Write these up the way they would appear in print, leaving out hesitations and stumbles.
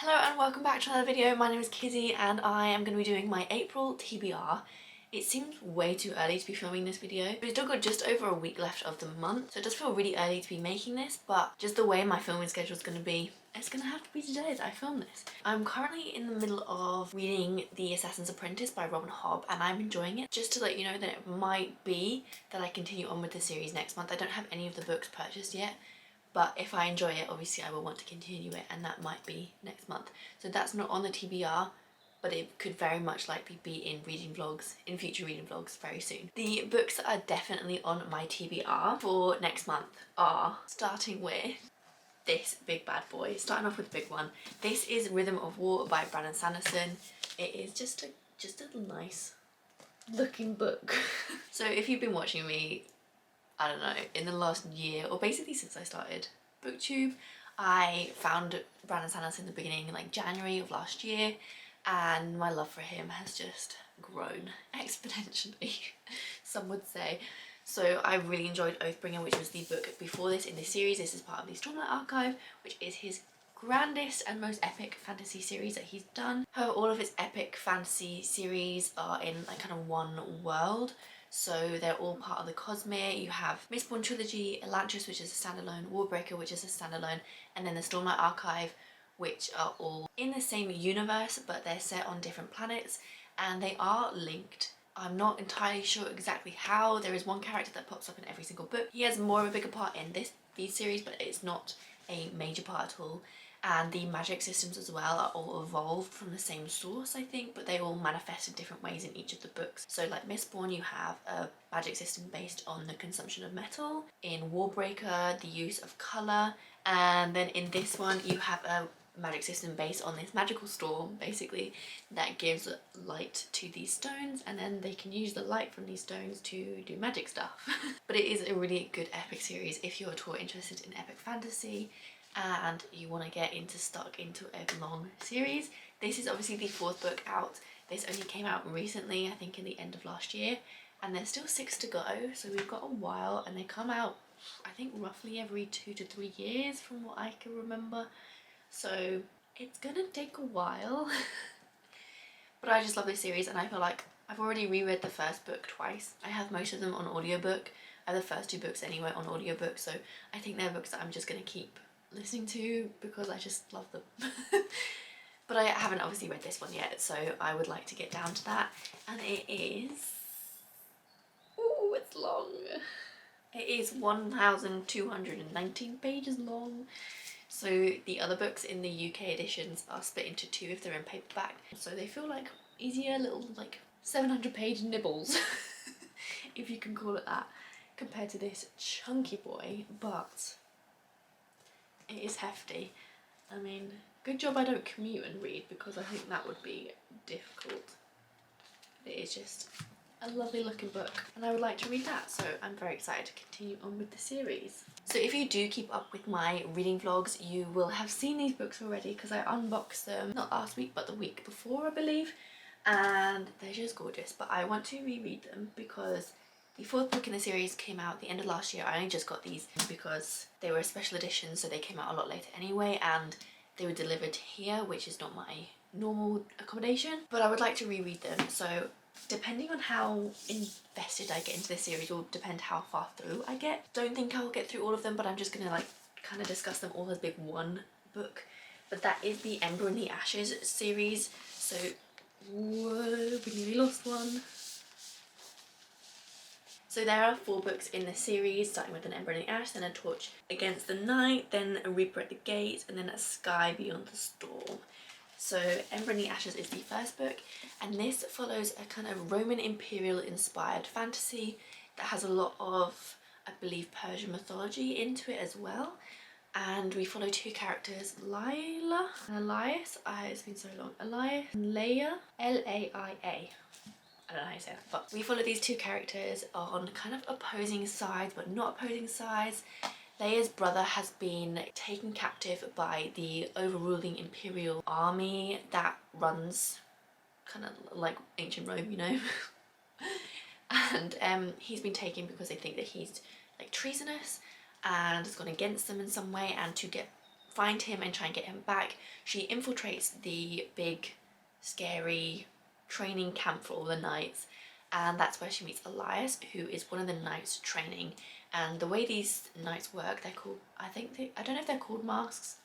Hello and welcome back to another video. My name is Kizzy and I am going to be doing my April TBR. It seems way too early to be filming this video. We've still got just over a week left of the month, so it does feel really early to be making this, but just the way my filming schedule is going to be, it's going to have to be today that I film this. I'm currently in the middle of reading The Assassin's Apprentice by Robin Hobb and I'm enjoying it. Just to let you know that it might be that I continue on with the series next month. I don't have any of the books purchased yet, but if I enjoy it, obviously I will want to continue it, and that might be next month. So that's not on the TBR, but it could very much likely be in reading vlogs, in future reading vlogs very soon. The books that are definitely on my TBR for next month are, starting with this big bad boy, starting off with the big one. This is Rhythm of War by Brandon Sanderson. It is just a nice looking book. So if you've been watching me, I don't know, in the last year, or basically since I started BookTube, I found Brandon Sanderson in the beginning, like January of last year, and my love for him has just grown exponentially, some would say. So I really enjoyed Oathbringer, which was the book before this in this series. This is part of the Stormlight Archive, which is his grandest and most epic fantasy series that he's done. However, all of his epic fantasy series are in like kind of one world. So they're all part of the Cosmere. You have Mistborn Trilogy, Elantris, which is a standalone, Warbreaker, which is a standalone, and then the Stormlight Archive, which are all in the same universe, but they're set on different planets, and they are linked. I'm not entirely sure exactly how. There is one character that pops up in every single book. He has more of a bigger part in these series, but it's not a major part at all. And the magic systems as well are all evolved from the same source, I think, but they all manifest in different ways in each of the books. So like Mistborn, you have a magic system based on the consumption of metal. In Warbreaker, the use of colour. And then in this one, you have a magic system based on this magical storm, basically, that gives light to these stones, and then they can use the light from these stones to do magic stuff. But it is a really good epic series if you're at all interested in epic fantasy and you want to get stuck into a long series. This is obviously the fourth book out. This only came out recently, I think in the end of last year, and there's still 6 to go, so we've got a while, and they come out I think roughly every 2 to 3 years from what I can remember, so it's gonna take a while. But I just love this series, and I feel like I've already reread the first book twice. I have most of them on audiobook. I have the first 2 books anyway on audiobook, so I think they're books that I'm just gonna keep listening to because I just love them. But I haven't obviously read this one yet, so I would like to get down to that. And it is, ooh, it's long. It is 1,219 pages long. So the other books in the UK editions are split into 2 if they're in paperback, so they feel like easier little like 700-page nibbles, if you can call it that, compared to this chunky boy. But it is hefty. I mean, good job I don't commute and read, because I think that would be difficult. It is just a lovely looking book, and I would like to read that, so I'm very excited to continue on with the series. So if you do keep up with my reading vlogs, you will have seen these books already, because I unboxed them not last week but the week before, I believe, and they're just gorgeous. But I want to reread them because the 4th book in the series came out at the end of last year. I only just got these because they were a special edition, so they came out a lot later anyway, and they were delivered here, which is not my normal accommodation. But I would like to reread them, so depending on how invested I get into this series will depend how far through I get. Don't think I'll get through all of them, but I'm just gonna like kind of discuss them all as big one book. But that is the Ember in the Ashes series. So, whoa, we nearly lost one. So there are 4 books in this series, starting with an Ember in the Ash, then a Torch Against the Night, then a Reaper at the Gates, and then a Sky Beyond the Storm. So Ember in the Ashes is the first book, and this follows a kind of Roman imperial inspired fantasy that has a lot of, I believe, Persian mythology into it as well. And we follow 2 characters, Lila and Elias. It's been so long. Elias and Leia, L-A-I-A. I don't know how you say that, but we follow these 2 characters on kind of opposing sides but not opposing sides. Leia's brother has been taken captive by the overruling imperial army that runs kind of like ancient Rome, you know. And he's been taken because they think that he's like treasonous and has gone against them in some way, and to get find him and try and get him back, she infiltrates the big, scary training camp for all the knights, and that's where she meets Elias, who is one of the knights training. And the way these knights work, they're called, I don't know if they're called masks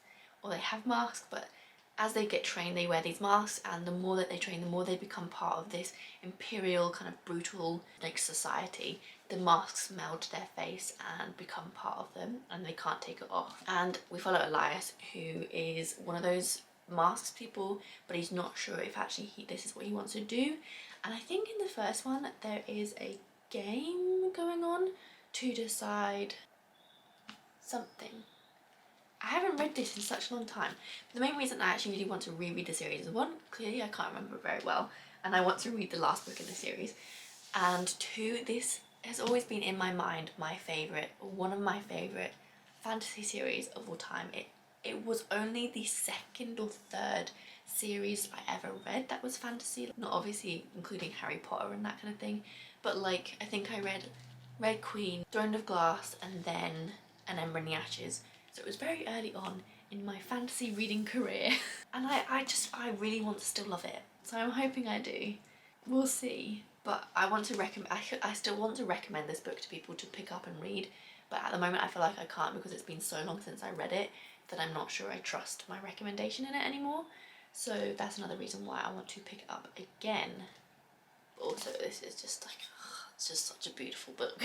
or they have masks, but as they get trained they wear these masks, and the more that they train, the more they become part of this imperial kind of brutal like society. The masks meld to their face and become part of them, and they can't take it off. And we follow Elias, who is one of those masks people, but he's not sure if actually this is what he wants to do. And I think in the first one there is a game going on to decide something. I haven't read this in such a long time. The main reason I actually really want to reread the series is, one, clearly I can't remember very well, and I want to read the last book in the series. And two, this has always been in my mind my favourite, one of my favourite fantasy series of all time. It was only the second or third series I ever read that was fantasy, not obviously including Harry Potter and that kind of thing, but like I think I read Red Queen, Throne of Glass, and then An Ember in the Ashes. So it was very early on in my fantasy reading career. And I really want to still love it. So I'm hoping I do. We'll see. But I want to recommend, I still want to recommend this book to people to pick up and read. But at the moment I feel like I can't, because it's been so long since I read it that I'm not sure I trust my recommendation in it anymore. So that's another reason why I want to pick it up again. But also this is just like, it's just such a beautiful book.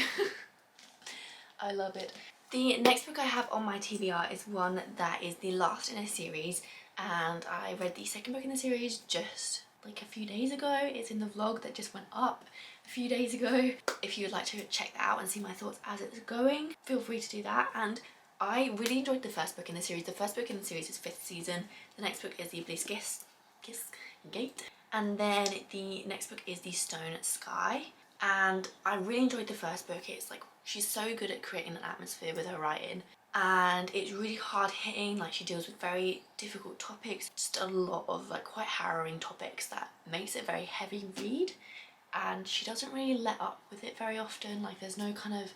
I love it. The next book I have on my TBR is one that is the last in a series, and I read the second book in the series just like a few days ago. It's in the vlog that just went up a few days ago. If you would like to check that out and see my thoughts as it's going, feel free to do that. And I really enjoyed the first book in the series. The first book in the series is 5th season. The next book is the Iblis Gate. And then the next book is The Stone Sky. And I really enjoyed the first book. It's like, she's so good at creating an atmosphere with her writing, and it's really hard hitting. Like, she deals with very difficult topics, just a lot of like quite harrowing topics that makes it a very heavy read, and she doesn't really let up with it very often. Like, there's no kind of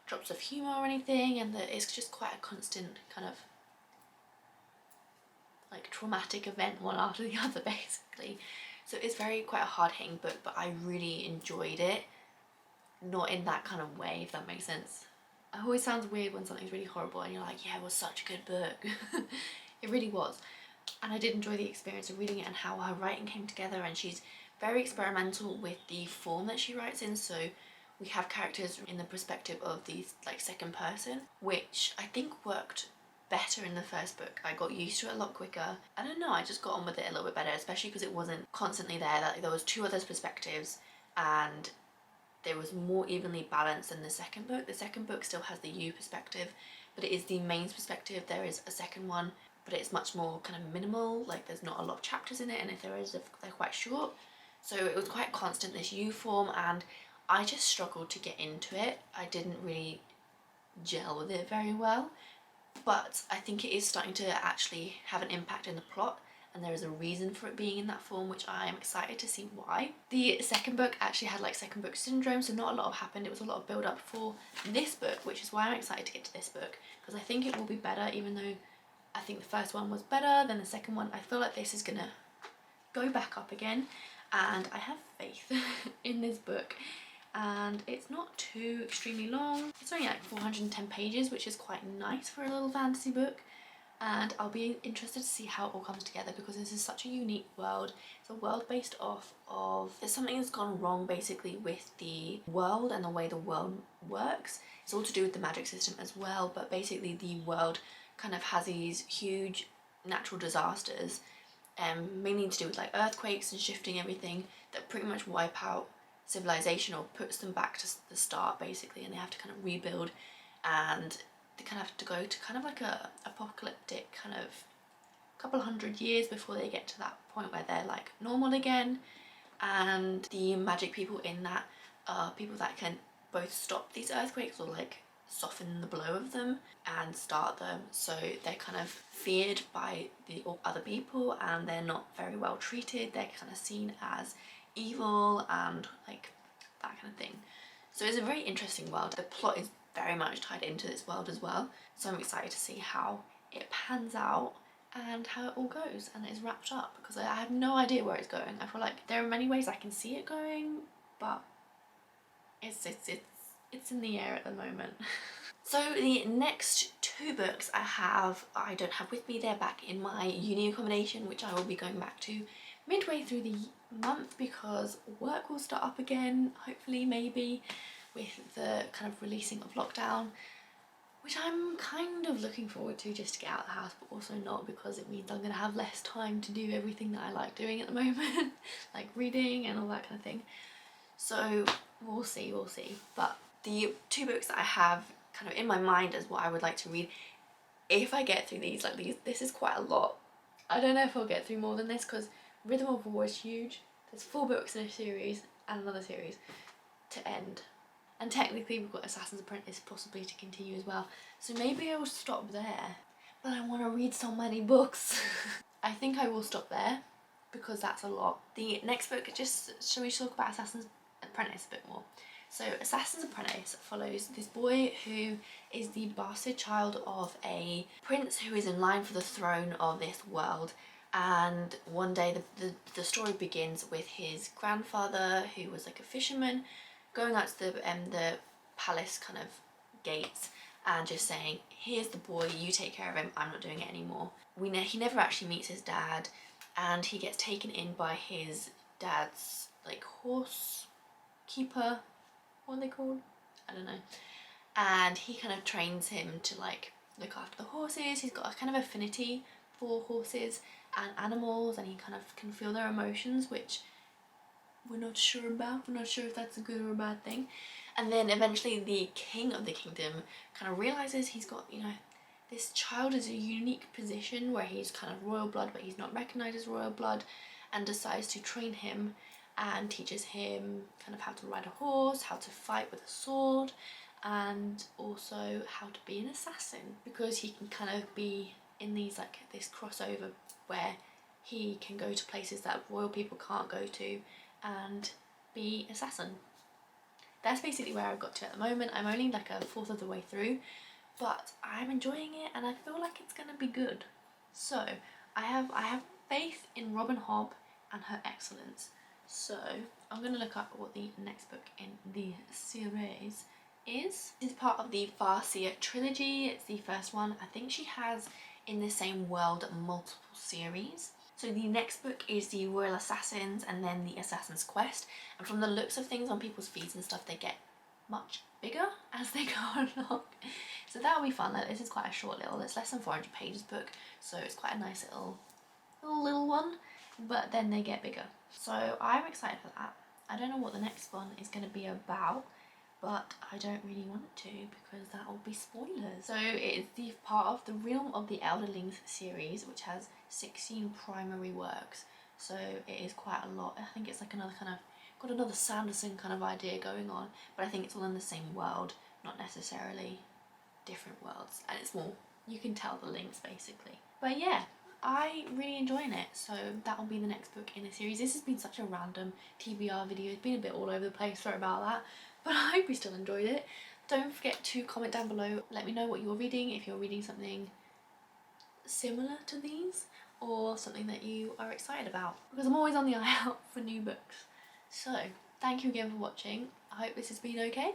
drops of humour or anything, and it's just quite a constant kind of like traumatic event one after the other basically. So it's quite a hard hitting book, but I really enjoyed it. Not in that kind of way, if that makes sense. It always sounds weird when something's really horrible and you're like, yeah, it was such a good book. It really was. And I did enjoy the experience of reading it and how her writing came together, and she's very experimental with the form that she writes in. So we have characters in the perspective of the like second person, which I think worked better in the first book. I got used to it a lot quicker. I don't know, I just got on with it a little bit better, especially because it wasn't constantly there. That there was two others' perspectives, and there was more evenly balanced in the second book. The second book still has the you perspective, but it is the main perspective. There is a second one, but it's much more kind of minimal. Like, there's not a lot of chapters in it, and if there is, they're quite short. So it was quite constant, this you form, and I just struggled to get into it. I didn't really gel with it very well, but I think it is starting to actually have an impact in the plot, and there is a reason for it being in that form, which I am excited to see why. The second book actually had like second book syndrome, so not a lot happened. It was a lot of build up for this book, which is why I'm excited to get to this book, because I think it will be better. Even though I think the first one was better than the second one, I feel like this is gonna go back up again, and I have faith in this book. And it's not too extremely long. It's only like 410 pages, which is quite nice for a little fantasy book. And I'll be interested to see how it all comes together, because this is such a unique world. It's a world based off of, there's something that's gone wrong basically with the world and the way the world works. It's all to do with the magic system as well, but basically the world kind of has these huge natural disasters, mainly to do with like earthquakes and shifting everything, that pretty much wipe out civilization or puts them back to the start basically, and they have to kind of rebuild, and they kind of have to go to kind of like a apocalyptic kind of couple hundred years before they get to that point where they're like normal again. And the magic people in that are people that can both stop these earthquakes or like soften the blow of them and start them. So they're kind of feared by the other people, and they're not very well treated. They're kind of seen as evil and like that kind of thing. So it's a very interesting world. The plot is very much tied into this world as well, so I'm excited to see how it pans out and how it all goes and it's wrapped up, because I have no idea where it's going. I feel like there are many ways I can see it going, but it's in the air at the moment. So the next two books I don't have with me. They're back in my uni accommodation, which I will be going back to midway through the month because work will start up again, hopefully, maybe, with the kind of releasing of lockdown, which I'm kind of looking forward to, just to get out of the house, but also not, because it means I'm going to have less time to do everything that I like doing at the moment, like reading and all that kind of thing. So we'll see. But the two books that I have kind of in my mind as what I would like to read, if I get through these, this is quite a lot. I don't know if I'll get through more than this, because Rhythm of War is huge. There's 4 books in a series and another series to end. And technically we've got Assassin's Apprentice possibly to continue as well. So maybe I will stop there. But I want to read so many books. I think I will stop there because that's a lot. The next book, shall we talk about Assassin's Apprentice a bit more? So Assassin's Apprentice follows this boy who is the bastard child of a prince who is in line for the throne of this world. And one day the story begins with his grandfather, who was like a fisherman, going out to the palace kind of gates and just saying, here's the boy, you take care of him, I'm not doing it anymore. He never actually meets his dad, and he gets taken in by his dad's like horse keeper, what are they called? I don't know. And he kind of trains him to like look after the horses. He's got a kind of affinity for horses and animals, and he kind of can feel their emotions, which we're not sure about. We're not sure if that's a good or a bad thing. And then eventually the king of the kingdom kind of realizes he's got, you know, this child is a unique position where he's kind of royal blood, but he's not recognized as royal blood, and decides to train him and teaches him kind of how to ride a horse, how to fight with a sword, and also how to be an assassin, because he can kind of be in these like this crossover where he can go to places that royal people can't go to and be assassin. That's basically where I've got to at the moment. I'm only like a fourth of the way through, but I'm enjoying it and I feel like it's gonna be good. So I have faith in Robin Hobb and her excellence. So I'm gonna look up what the next book in the series is. This is part of the Farseer trilogy. It's the first one. I think she has in the same world multiple series. So the next book is the Royal Assassins and then the Assassin's Quest. And from the looks of things on people's feeds and stuff, they get much bigger as they go along. So that'll be fun. Like, this is quite a short little, it's less than 400 pages book. So it's quite a nice little one, but then they get bigger. So I'm excited for that. I don't know what the next one is going to be about, but I don't really want it to because that will be spoilers. So it is the part of the Realm of the Elderlings series, which has 16 primary works. So it is quite a lot. I think it's like another kind of, got another Sanderson kind of idea going on, but I think it's all in the same world, not necessarily different worlds. And it's more, you can tell the links basically. But yeah, I'm really enjoying it, so that will be the next book in the series. This has been such a random TBR video. It's been a bit all over the place, sorry about that. But I hope you still enjoyed it. Don't forget to comment down below. Let me know what you're reading, if you're reading something similar to these or something that you are excited about, because I'm always on the eye out for new books. So thank you again for watching. I hope this has been okay.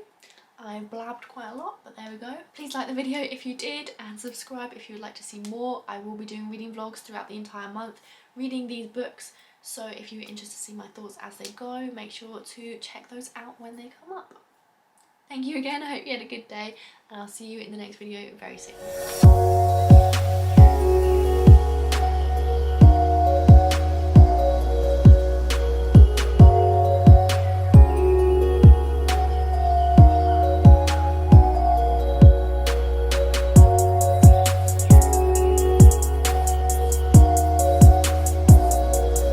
I blabbed quite a lot, but there we go. Please like the video if you did and subscribe if you would like to see more. I will be doing reading vlogs throughout the entire month reading these books. So if you're interested to see my thoughts as they go, make sure to check those out when they come up. Thank you again, I hope you had a good day, and I'll see you in the next video very soon.